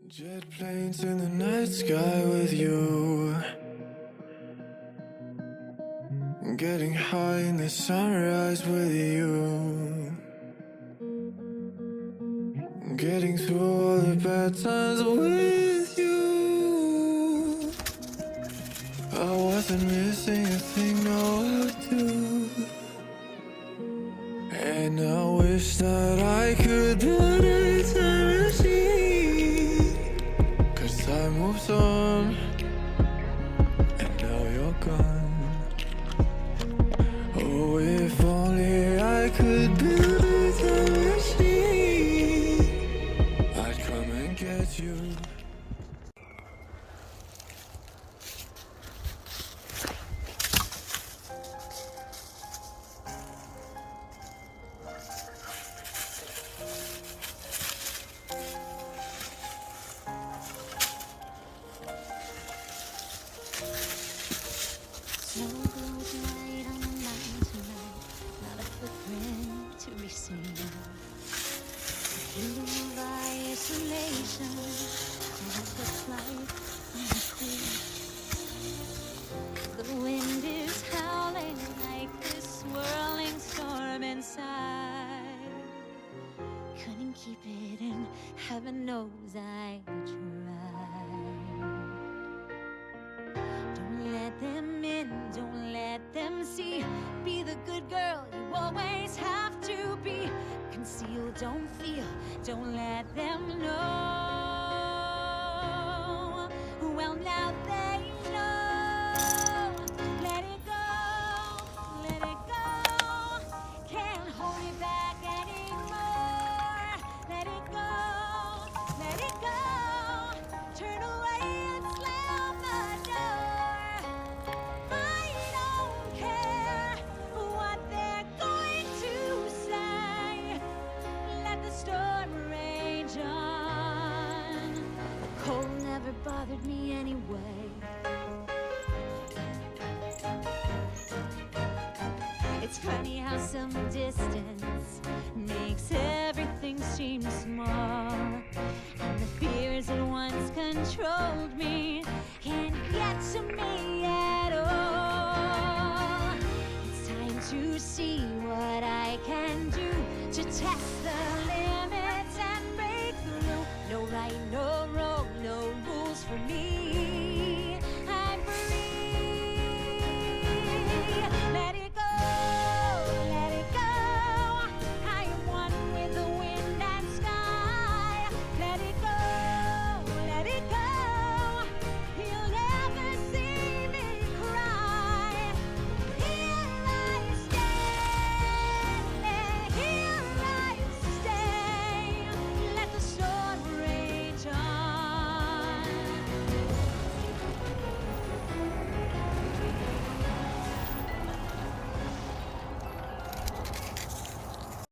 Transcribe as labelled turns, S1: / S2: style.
S1: Jet planes in the night sky with you, getting high in the sunrise with you, getting through all the bad times with you. I wasn't missing a thing, no two. And I wish that I could put a time machine, 'cause time moves on, and now you're gone. Oh, if only I could build a time machine, I'd come and get you.
S2: Snow glows white on the mountain tonight, not a footprint to be seen. Kingdom of isolation, what looks like a queen. The wind is howling like this swirling storm inside. Couldn't keep it in, heaven knows I tried. Don't let them in, don't let them see. Be the good girl you always have to be. Conceal, don't feel, don't let them know. Well, now they know. Let it go, let it go. Can't hold it back anymore. Let it go, let it go. Turn away and slam the door. I don't care what they're going to say. Let the storm rage on. The cold never bothered me anyway. It's funny how some distance makes everything seem small. And the fears that once controlled me can't get to me at all. It's time to see what I can do to test the limits and break through. No right, no wrong, no rules for me.